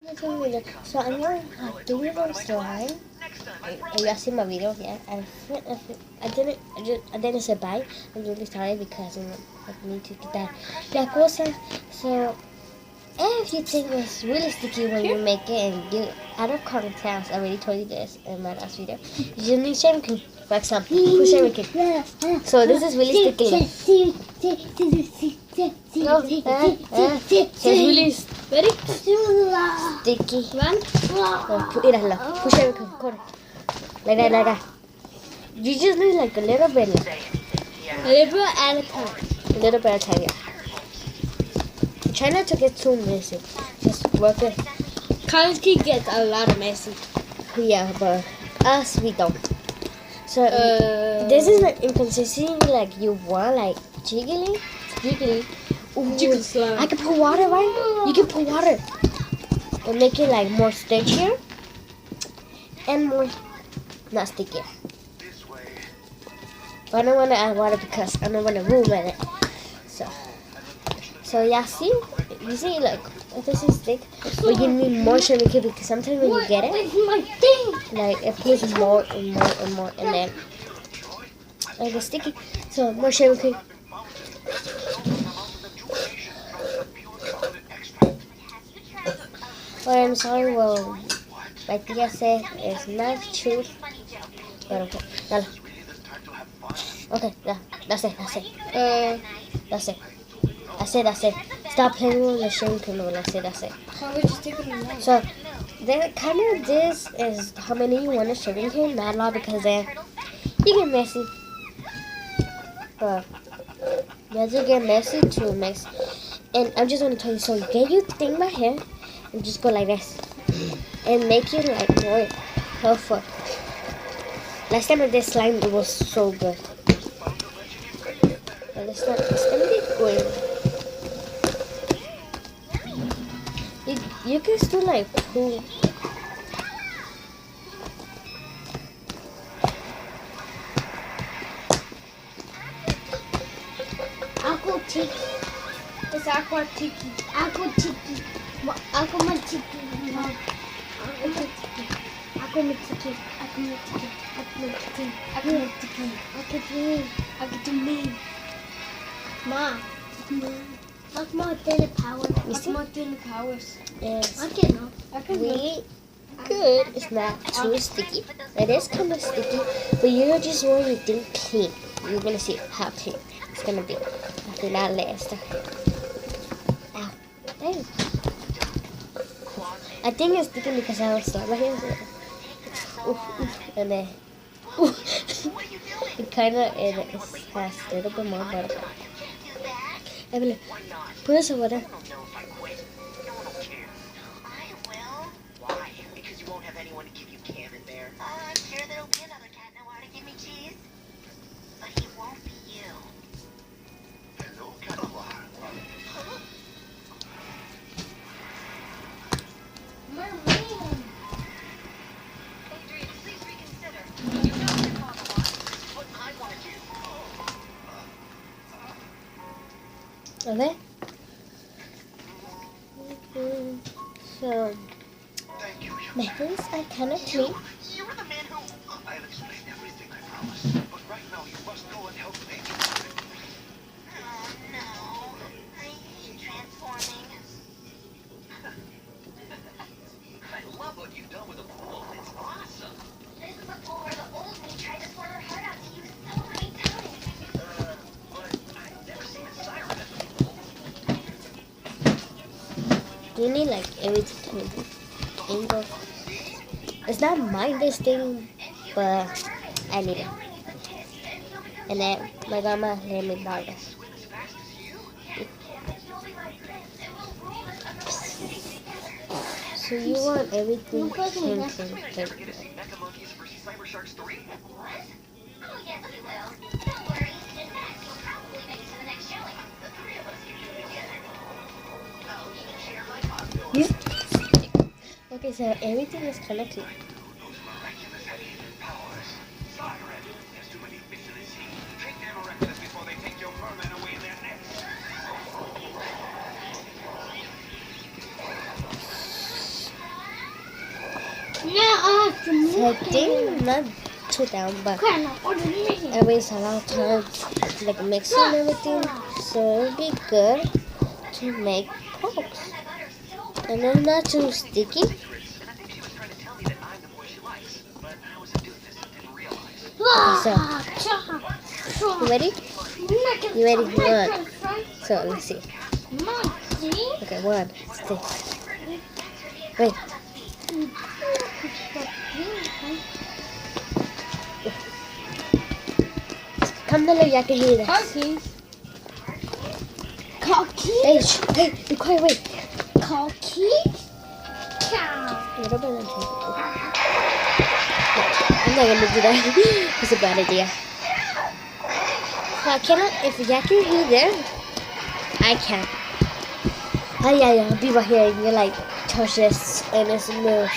So I'm going to do your slime. You guys see my video? Yeah. I didn't say bye. I'm really sorry because I need to get that cosa. So if you think it's really sticky when you make it and you out of context, I already told you this in my last video. You just need shaving cream, for example. Put shaving cream. So this is really sticky. No, so it's really Ready? sticky. One. Míralo. Push shaving cream. Corre. Like that, like that. You just need like a little bit. A little bit at a time. A little bit at a time, yeah. Try not to get too messy. Just work it. Kanski gets a lot of messy. Yeah, but us, we don't. So, this is like inconsistency like you want, like jiggly. Ooh, Jiggle slime. I can put water, right? You can put water. And make it like more stickier. And more, not stickier. But I don't want to add water because I don't want to ruin it. So yeah, see? You see, like, this is thick, but you need more shaving cream because sometimes when you get it, like, it pushes more and more and more, and then, like, it's sticky. So, more shaving cream. But I'm sorry, well, like Tia said, it's not truth. But okay, dale. Okay, yeah, that's it. That's it. Stop playing with the shaving cream. That's it. How would you take it along? So, then kind of this is how many you want to shaving cream. Not a lot because then you get messy. But you have to get messy to mix. And I'm just going to tell you, so get your thing by here and just go like this. And make it like more helpful. Last time I did slime, it was so good. But it's gonna be good. You can still like pull. Aqua Tiki. It's Aqua Tiki. Aqua Tiki. Aqua Tiki. Aqua Tiki. Ma. What's more than power? What's more than powers? It's I can know. really good. It's not too sticky. It is kind of sticky, but you just want your thing clean. You're gonna see how clean it's gonna be after that last. Ow. Dang. I think it's sticky because I was slime right here. And then it kind of has a little bit more butter. Evelyn, put this over there. Okay. So, my hands are kind of clean. You're the man who... I'll explain everything, I promise. But right now, you must go and help me. Oh, no. I hate transforming. I love what you've done with the pool. It's awesome. This is the pool where the old me tried to pour her heart out to you so many times. But I've never seen a siren at the pool. You need like everything to angle. It's not mine this thing, but I need it. And then my grandma let me borrow it. So you want everything clean. Ever get to see Mecha Monkeys versus Cyber Sharks 3? What? Oh, yes, we will. Don't worry. In fact, we'll probably make it to the next showing. The three of us can do it together. I'll even share my possibilities. Okay, so everything is kind of clean. Those miraculous hidden powers. Siren, there's too many fish in the sea. Treat their miraculous before they take your merman away in their nets. think not too down, but Kind of order me. I waste a lot of time like mixing everything, so it'll be good to make pokes. And then not too sticky. And I think she was trying to tell me that I'm the boy she likes. But how was I doing this? I didn't realize. You ready? You ready? One. So let's see. Okay, one. Two. Wait. Cámbialo ya que gira. Cocky. Hey, hey, be quiet, wait. Cocky. Cow. I'm not gonna do that. It's a bad idea. I cannot, if Yak can hear there, I can. Oh yeah, I'll be right here and you like touch this and it smells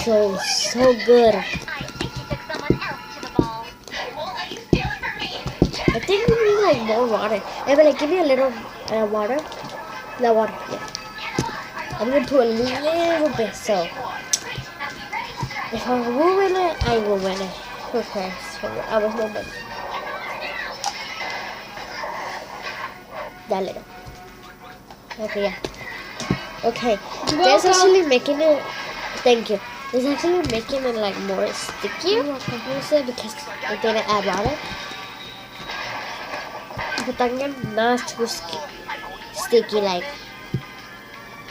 so good. I think you took someone else to the ball. Well, are you stealing from me? I think we need like more water. Hey, but like give me a little water. No water, yeah. I'm gonna put a little bit so if I will win it, I will win it. Okay, so I was no better. That little. Okay, yeah. Okay, that's actually making it. Thank you. It's actually making it like more stickier because I didn't add water. But then not too sticky like.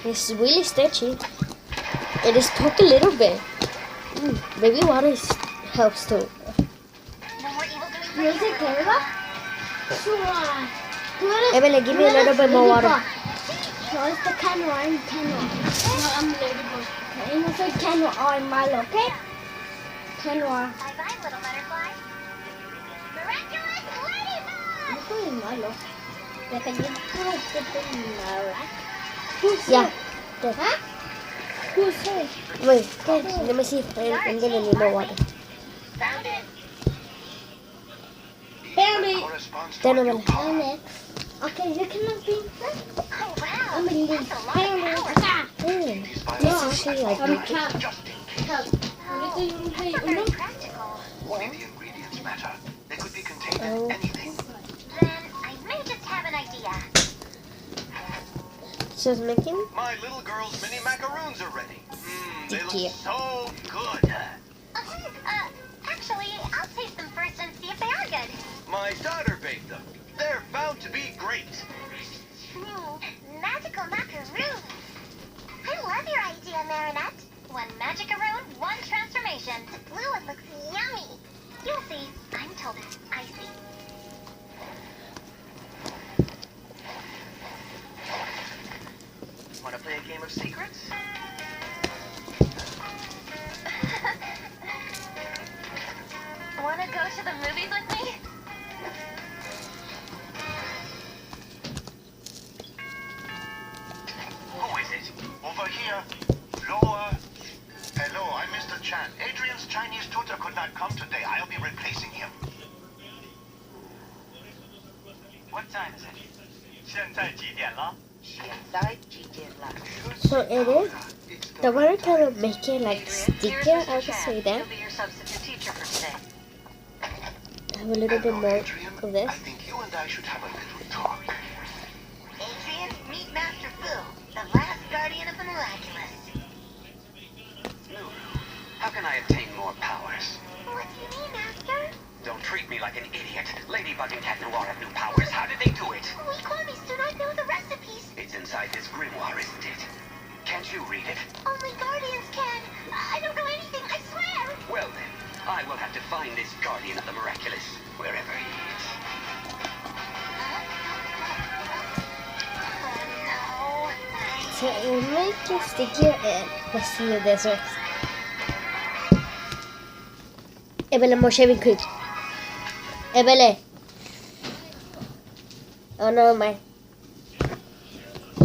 It's really stitchy. It is poke a little bit. Maybe water helps too. No more evil doing for Music, you. Emily, give me a little bit more water. No, it's the canoe. I'm canoe. No, I'm ladybug. Okay, and it's a canoe or Milo, okay? Canoe. Bye bye, little butterfly. Miraculous ladybug! Look at Milo. Like I did put the Milo. Yeah. Good. Huh? Who's her? Wait, let me see if I'm gonna need more water. Found it. Baby. Corresponds to Then a I'm new gonna- power. Alex. Okay, you cannot be first. Oh, wow. I'm gonna leave. That's a lot of power. Mm. These It's violins actually like I'm making. cat. just in case. Cat. Oh, that's not very practical. Only the ingredients matter. They could be contained Oh. in anything. Then I may just have an idea. So it's making. My little girl's mini macaroons are ready. They Sticky. look so good. Actually, I'll taste them first and see if they are good. My daughter baked them. They're bound to be great. Magical macaroon. I love your idea, Marinette. One magicaroon, one transformation. The blue one looks yummy. You'll see. I'm told it's icy. Want to play a game of secrets? Wanna go to the movies with me? Who is it? Over here. Lower. Hello, I'm Mr. Chan. Adrian's Chinese tutor could not come today. I'll be replacing him. What time is it? 现在几点了? So it is. The water kind of make it like stickier. I would say that. He'll be your substitute teacher for today. Have a little bit more Adrian. of this. I think you and I should have a little talk. Adrian, meet Master Fu, the last guardian of the miraculous. Lulu, how can I obtain more powers? What do you mean, Master? Don't treat me like an idiot. Ladybug and Cat Noir have new powers. How did they do it? We Kwamis do not know the recipes. It's inside this grimoire, isn't it? Can't you read it? Only guardians can. I don't know anything, I swear. Well then, I will have to find this guardian of the miraculous, wherever he is. Oh, So it makes it stickier and let's see if this works. Ebele, more shaving cream. Ebele. Oh no, my.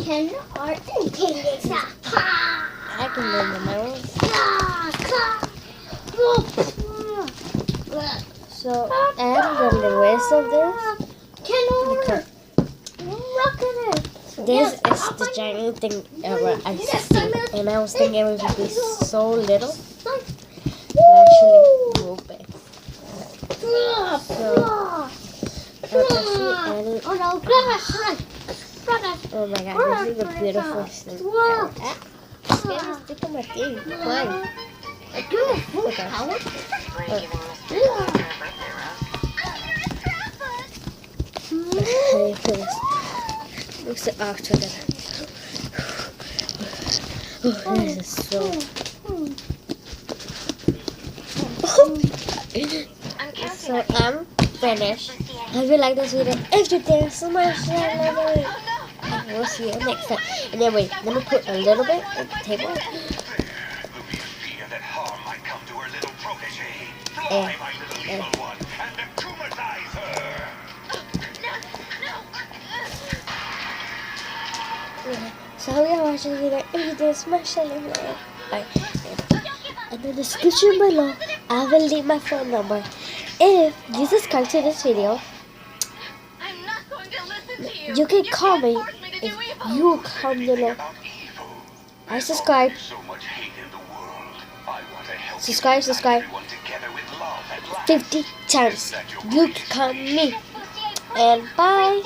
Can art and can this up. I can remember my own. So add the rest of this. Can look at it. This is the giant thing ever I see, and I was thinking it would be so little. actually moving. Oh no, grass! Oh my god, this is a beautiful thing. It's gonna stick on my thing. Why? Okay. Hey, please. Looks like after that. Oh, this is so. So I'm finished. Hope you like this video. If you did, so much love. And we'll see you next time. And then wait, let me put a little bit on the table. There will be a fear that harm might come to her little protege. Fly, my little evil one, and akumatize her. So hope you watching this video. If you did, smash that like. Bye. In the description below, I will leave my phone number. If you subscribe to this video, I'm not going to listen to you. you can call me Force me to if do evil. you comment below. About evil. I subscribe. So much hate in the world. I want to help Subscribe, you unite subscribe. everyone together with love and light. 50 times. You can call me. And bye.